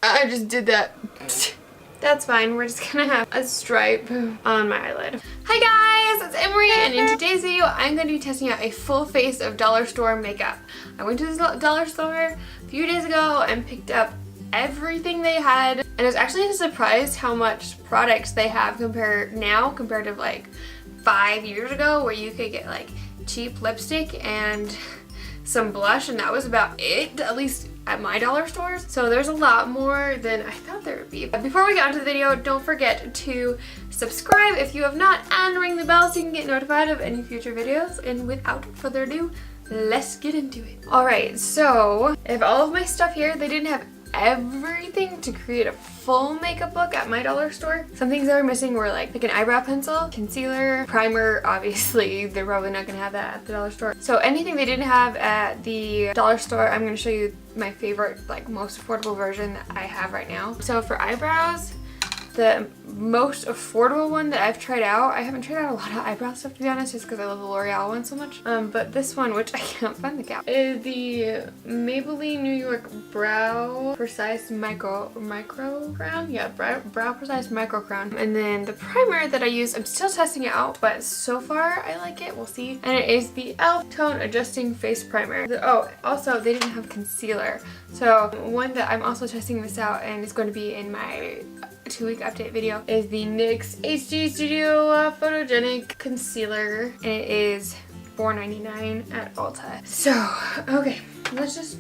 I just did that. That's fine. We're just gonna have a stripe on my eyelid. Hi guys, it's Emery, and in today's video, I'm going to be testing out a full face of dollar store makeup. I went to the dollar store a few days ago and picked up everything they had, and I was actually surprised how much products they have compared to like 5 years ago, where you could get like cheap lipstick and some blush, and that was about it, at least at my dollar stores. So there's a lot more than I thought there would be. But before we get into the video, don't forget to subscribe if you have not, and ring the bell so you can get notified of any future videos. And without further ado, let's get into it. Alright, so I have all of my stuff here. They didn't have everything to create a full makeup look at my dollar store. Some things that were missing were like an eyebrow pencil, concealer, primer. Obviously they're probably not gonna have that at the dollar store. So anything they didn't have at the dollar store, I'm gonna show you my favorite, like most affordable version that I have right now. So for eyebrows, the most affordable one that I've tried out, I haven't tried out a lot of eyebrow stuff to be honest, just because I love the L'Oreal one so much. But this one, which I can't find the cap, is the Maybelline New York Brow Precise Micro Crown. Yeah, Brow Precise Micro Crown. And then the primer that I use, I'm still testing it out, but so far I like it. We'll see. And it is the e.l.f. Tone Adjusting Face Primer. Oh, also they didn't have concealer. So one that I'm also testing this out, and it's going to be in my 2-week update video, is the NYX HD Studio Photogenic Concealer, and it is $4.99 at Ulta. So, okay, let's just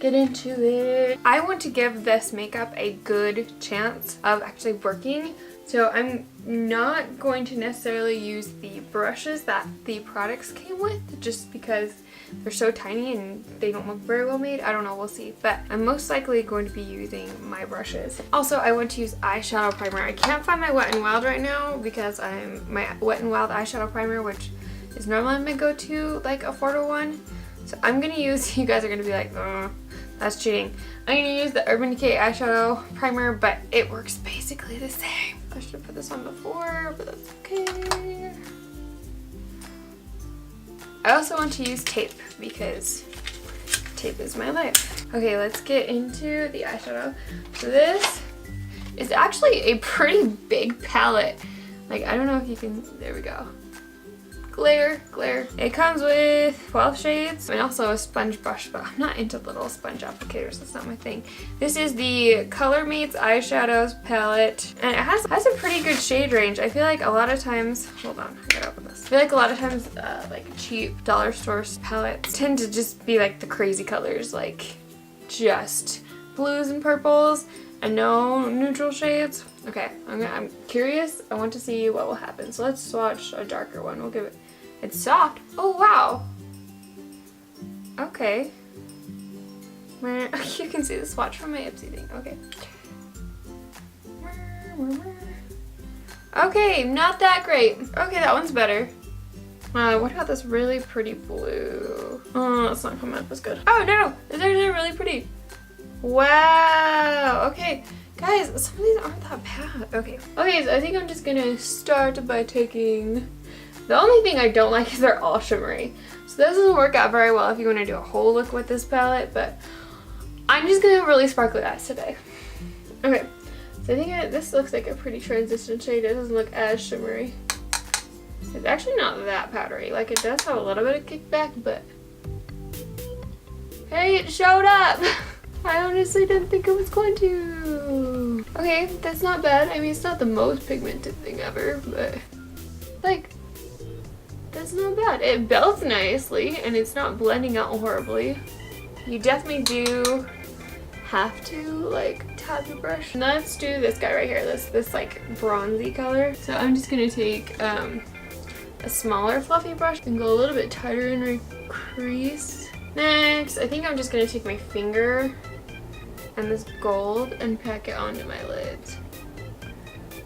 get into it. I want to give this makeup a good chance of actually working, so I'm not going to necessarily use the brushes that the products came with, just because they're so tiny and they don't look very well made. I don't know, we'll see. But I'm most likely going to be using my brushes. Also, I want to use eyeshadow primer. I can't find my Wet n Wild right now because my Wet n Wild eyeshadow primer, which is normally my go-to like affordable one. So I'm gonna use, you guys are gonna be like, that's cheating. I'm gonna use the Urban Decay eyeshadow primer, but it works basically the same. I should have put this on before, but that's okay. I also want to use tape because tape is my life. Okay, let's get into the eyeshadow. So this is actually a pretty big palette. Like, I don't know if you can, there we go. Glare. It comes with 12 shades and also a sponge brush, but I'm not into little sponge applicators. That's not my thing. This is the ColorMates eyeshadows palette, and it has a pretty good shade range. I feel like a lot of times, hold on, I gotta open this. I feel like a lot of times like cheap dollar store palettes tend to just be like the crazy colors, like just blues and purples and no neutral shades. Okay, I'm curious. I want to see what will happen. So let's swatch a darker one. We'll give it. It's soft. Oh wow. Okay. You can see the swatch from my Ipsy thing. Okay. Okay, not that great. Okay, that one's better. What about this really pretty blue? Oh, it's not coming up as good. Oh no, it's actually really pretty. Wow. Okay. Guys, some of these aren't that bad. Okay, so I think I'm just gonna start by taking... The only thing I don't like is they're all shimmery. So this doesn't work out very well if you want to do a whole look with this palette, but I'm just gonna have really sparkly eyes today. Okay, so I think this looks like a pretty transition shade. It doesn't look as shimmery. It's actually not that powdery. Like, it does have a little bit of kickback, but... Hey, it showed up! I honestly didn't think it was going to. Okay, that's not bad. I mean, it's not the most pigmented thing ever, but like, that's not bad. It builds nicely and it's not blending out horribly. You definitely do have to like tap your brush. Let's do this guy right here, this like bronzy color. So I'm just gonna take a smaller fluffy brush and go a little bit tighter in my crease. Next, I think I'm just gonna take my finger and this gold and pack it onto my lids.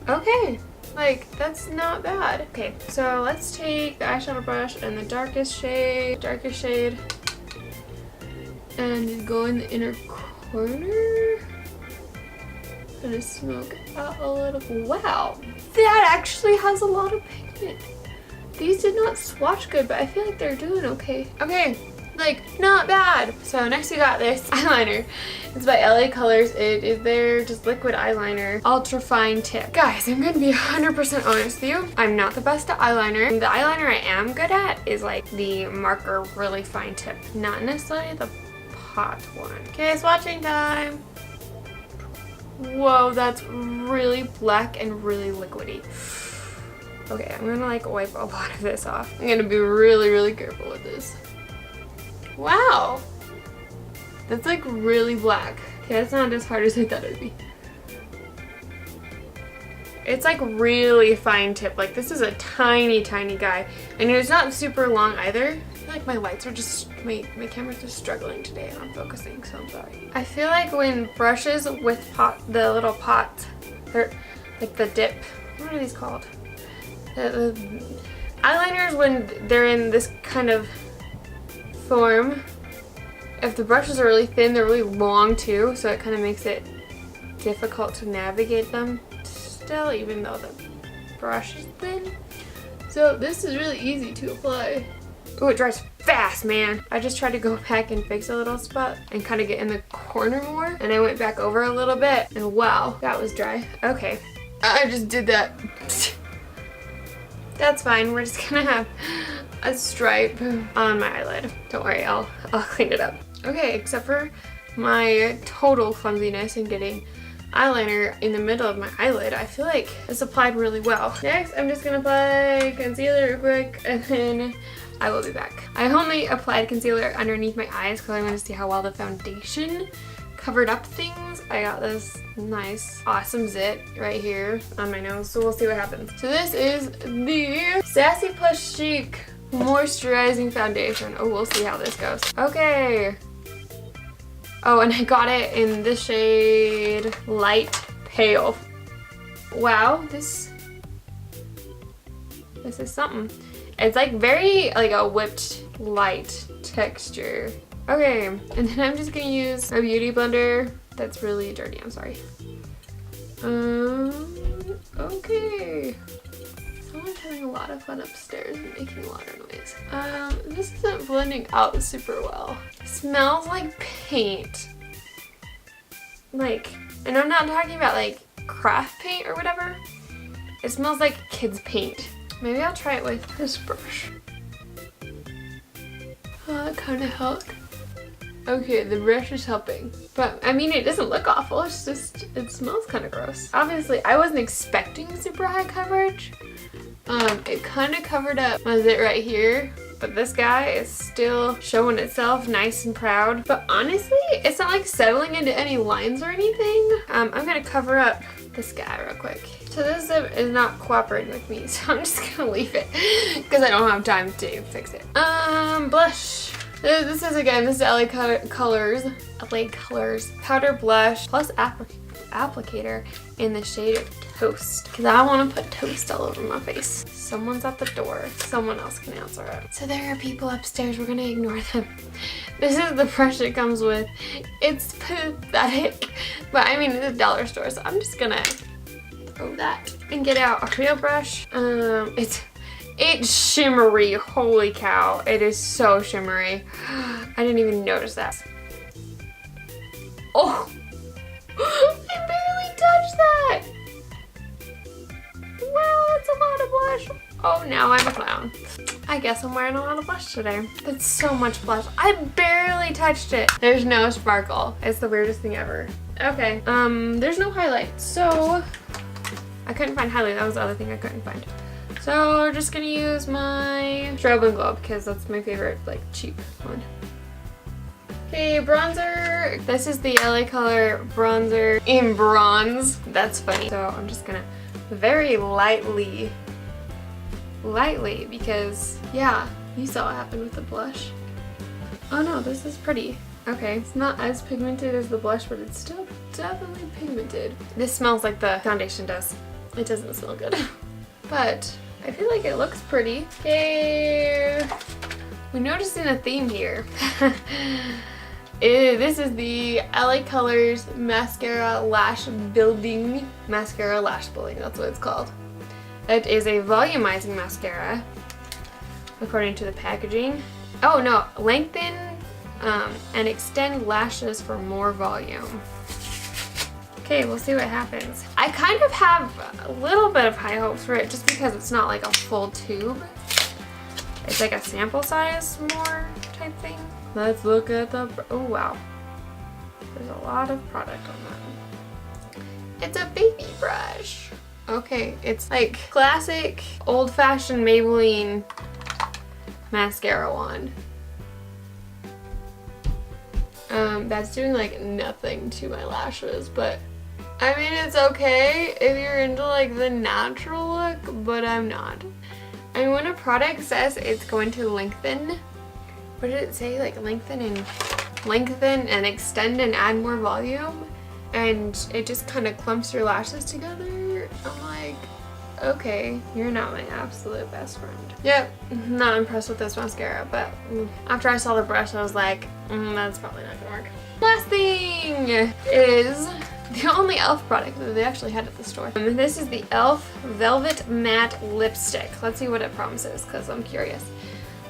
Okay, like that's not bad. Okay, so let's take the eyeshadow brush and the darkest shade, and just go in the inner corner. Gonna smoke it out a little. Wow, that actually has a lot of pigment. These did not swatch good, but I feel like they're doing okay. Okay, Like, not bad. So next we got this eyeliner. It's by LA Colors. It is their just liquid eyeliner, ultra fine tip. Guys, I'm gonna be 100% honest with you. I'm not the best at eyeliner. The eyeliner I am good at is like the marker really fine tip, not necessarily the pot one. Okay, swatching time. Whoa, that's really black and really liquidy. Okay, I'm gonna like wipe a lot of this off. I'm gonna be really, really careful with this. Wow, that's like really black. Okay, that's not as hard as I thought it would be. It's like really fine tip. Like this is a tiny, tiny guy. And it's not super long either. I feel like my lights are just, my camera's just struggling today on focusing, so I'm sorry. I feel like when brushes with the little pots, or like the dip, what are these called? The eyeliners, when they're in this kind of form, if the brushes are really thin, they're really long too, so it kind of makes it difficult to navigate them still, even though the brush is thin. So this is really easy to apply. Oh, it dries fast, man. I just tried to go back and fix a little spot and kind of get in the corner more, and I went back over a little bit, and wow, that was dry. Okay, I just did that. That's fine. We're just gonna have a stripe on my eyelid. Don't worry, I'll clean it up. Okay, except for my total clumsiness in getting eyeliner in the middle of my eyelid, I feel like it's applied really well. Next, I'm just gonna apply concealer real quick, and then I will be back. I only applied concealer underneath my eyes because I want to see how well the foundation covered up things. I got this nice, awesome zit right here on my nose, so we'll see what happens. So this is the Sassy Plus Chic Moisturizing Foundation. Oh, we'll see how this goes. Okay. Oh, and I got it in the shade Light Pale. Wow, this is something. It's like very like a whipped light texture. Okay, and then I'm just gonna use a beauty blender. That's really dirty, I'm sorry. Okay. Someone's having a lot of fun upstairs and making a lot of noise. This isn't blending out super well. It smells like paint. Like, and I'm not talking about like craft paint or whatever. It smells like kids' paint. Maybe I'll try it with this brush. That kind of helped. Okay, the brush is helping. But, I mean, it doesn't look awful. It's just, it smells kind of gross. Obviously, I wasn't expecting super high coverage. It kind of covered up my zit right here. But this guy is still showing itself nice and proud. But honestly, it's not like settling into any lines or anything. I'm going to cover up this guy real quick. So this zip is not cooperating with me, so I'm just going to leave it because I don't have time to fix it. Blush. This is LA Colors powder blush plus applicator in the shade Toast, because I want to put toast all over my face. Someone's at the door. Someone else can answer it. So there are people upstairs. We're gonna ignore them. This is the brush it comes with. It's pathetic, but I mean it's a dollar store, so I'm just gonna throw that and get out a real brush. It's shimmery. Holy cow. It is so shimmery. I didn't even notice that. Oh! I barely touched that! Wow, that's a lot of blush. Oh, now I'm a clown. I guess I'm wearing a lot of blush today. That's so much blush. I barely touched it. There's no sparkle. It's the weirdest thing ever. Okay, there's no highlight, so I couldn't find highlight. That was the other thing I couldn't find. So we're just gonna use my Strobe & Glow because that's my favorite, like, cheap one. Okay, bronzer. This is the LA Color bronzer in bronze. That's funny. So I'm just gonna very lightly, because, yeah, you saw what happened with the blush. Oh no, this is pretty. Okay, it's not as pigmented as the blush, but it's still definitely pigmented. This smells like the foundation does. It doesn't smell good. But I feel like it looks pretty. Okay, we're noticing a theme here. This is the LA Colors Mascara Lash Building. Mascara Lash Building, that's what it's called. It is a volumizing mascara, according to the packaging. Oh no, lengthen and extend lashes for more volume. Okay, we'll see what happens. I kind of have a little bit of high hopes for it just because it's not like a full tube. It's like a sample size more type thing. Let's look at the, oh wow. There's a lot of product on that. It's a baby brush. Okay, it's like classic old-fashioned Maybelline mascara wand. That's doing like nothing to my lashes, but I mean it's okay if you're into like the natural look, but I'm not. And when a product says it's going to lengthen, what did it say? Like lengthen and extend and add more volume, and it just kind of clumps your lashes together. I'm like, okay, you're not my absolute best friend. Yep, not impressed with this mascara, but after I saw the brush, I was like, that's probably not gonna work. Last thing is the only e.l.f. product that they actually had at the store. This is the e.l.f. Velvet Matte Lipstick. Let's see what it promises, because I'm curious.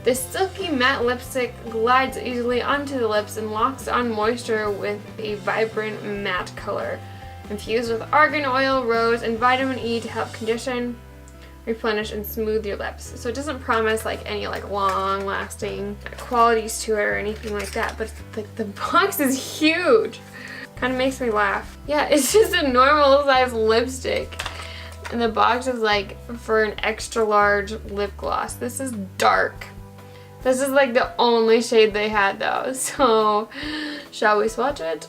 This silky matte lipstick glides easily onto the lips and locks on moisture with a vibrant matte color. Infused with argan oil, rose, and vitamin E to help condition, replenish, and smooth your lips. So it doesn't promise like any like long-lasting qualities to it or anything like that, but like the box is huge. Kind of makes me laugh. Yeah, it's just a normal size lipstick. And the box is like for an extra large lip gloss. This is dark. This is like the only shade they had though. So, shall we swatch it?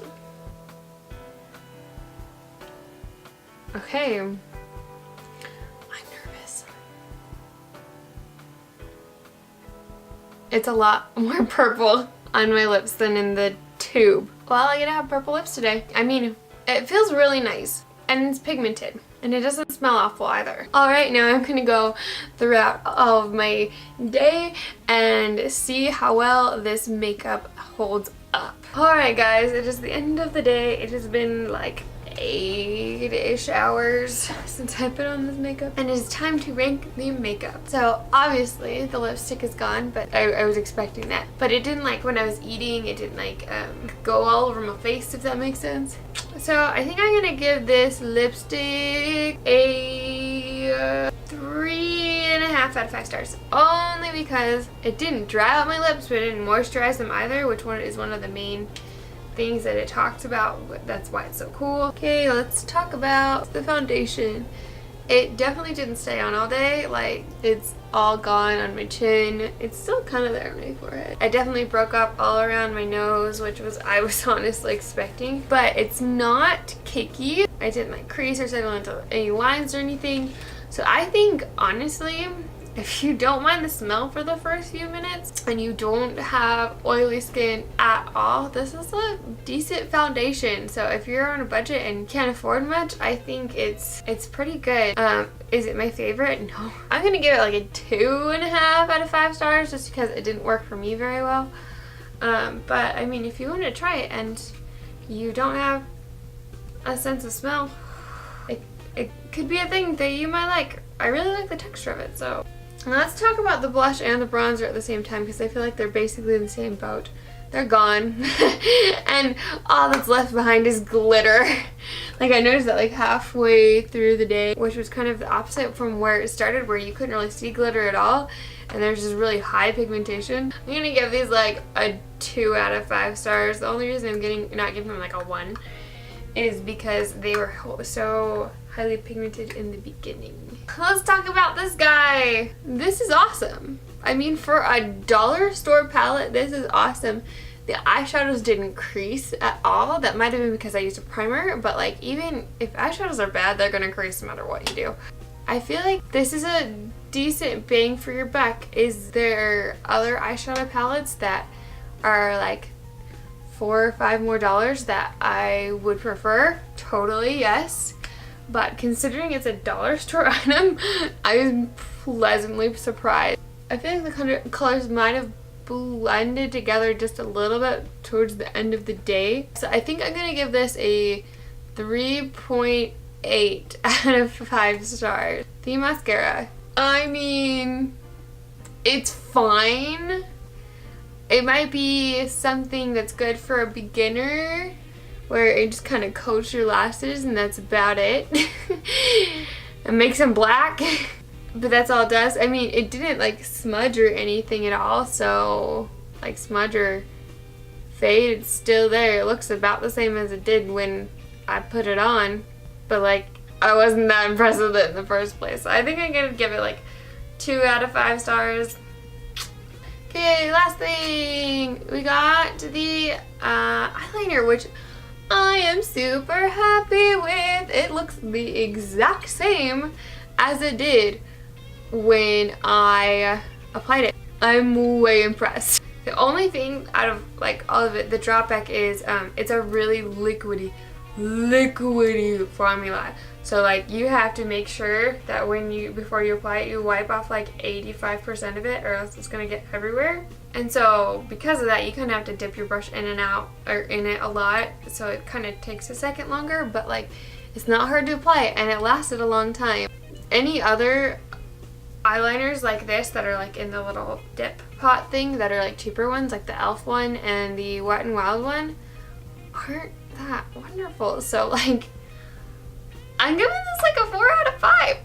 Okay. I'm nervous. It's a lot more purple on my lips than in the tube. Well, I get to have purple lips today. I mean, it feels really nice and it's pigmented and it doesn't smell awful either. Alright, now I'm gonna go throughout all of my day and see how well this makeup holds up. Alright guys, it is the end of the day. It has been like 8-ish hours since I put on this makeup, and it is time to rank the makeup. So obviously the lipstick is gone, but I was expecting that, but it didn't, like when I was eating, it didn't like go all over my face, if that makes sense. So I think I'm gonna give this lipstick a 3.5 out of 5 stars, only because it didn't dry out my lips, but it didn't moisturize them either, which is one of the main things that it talks about. That's why it's so cool. Okay, let's talk about the foundation. It definitely didn't stay on all day. Like, it's all gone on my chin. It's still kind of there on my forehead. I definitely broke up all around my nose, which I was honestly expecting, but it's not cakey. I didn't like crease or settle into any lines or anything. So I think honestly, if you don't mind the smell for the first few minutes and you don't have oily skin at all, this is a decent foundation. So if you're on a budget and can't afford much, I think it's pretty good. Is it my favorite? No. I'm gonna give it like a 2.5 out of 5 stars just because it didn't work for me very well. But I mean, if you want to try it and you don't have a sense of smell, it could be a thing that you might like. I really like the texture of it, so. Now let's talk about the blush and the bronzer at the same time because I feel like they're basically in the same boat. They're gone. And all that's left behind is glitter. Like I noticed that like halfway through the day, which was kind of the opposite from where it started, where you couldn't really see glitter at all. And there's just really high pigmentation. I'm gonna give these like a 2 out of 5 stars. The only reason I'm not giving them like a 1 is because they were so highly pigmented in the beginning. Let's talk about this guy. This is awesome. I mean, for a dollar store palette, this is awesome. The eyeshadows didn't crease at all. That might have been because I used a primer, but like even if eyeshadows are bad, they're gonna crease no matter what you do. I feel like this is a decent bang for your buck. Is there other eyeshadow palettes that are like $4 or $5 more that I would prefer? Totally, yes. But considering it's a dollar store item, I was pleasantly surprised. I feel like the colors might have blended together just a little bit towards the end of the day. So I think I'm going to give this a 3.8 out of 5 stars. The mascara. I mean, it's fine. it might be something that's good for a beginner where it just kind of coats your lashes and that's about it. It makes them black, but that's all it does. I mean, it didn't like smudge or anything at all, so like smudge or fade, it's still there. It looks about the same as it did when I put it on, but like I wasn't that impressed with it in the first place. So I think I'm gonna give it like 2 out of 5 stars. Okay, last thing, we got the eyeliner, which I am super happy with. It looks the exact same as it did when I applied it. I'm way impressed. The only thing out of like all of it, the drawback is it's a really liquidy formula. So like you have to make sure that before you apply it, you wipe off like 85% of it, or else it's gonna get everywhere. And so because of that, you kind of have to dip your brush in and out, or in it a lot, so it kind of takes a second longer, but like it's not hard to apply it and it lasted a long time. Any other eyeliners like this that are like in the little dip pot thing that are like cheaper ones, like the e.l.f. one and the Wet n Wild one, aren't that wonderful. So like I'm giving this like a 4 out of 5.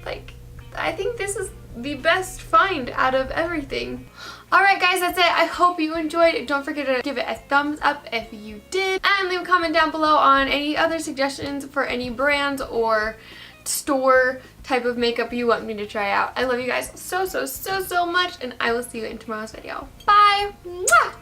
Like I think this is the best find out of everything. Alright guys, that's it. I hope you enjoyed. Don't forget to give it a thumbs up if you did, and leave a comment down below on any other suggestions for any brands or store type of makeup you want me to try out. I love you guys so much, and I will see you in tomorrow's video. Bye! Mwah!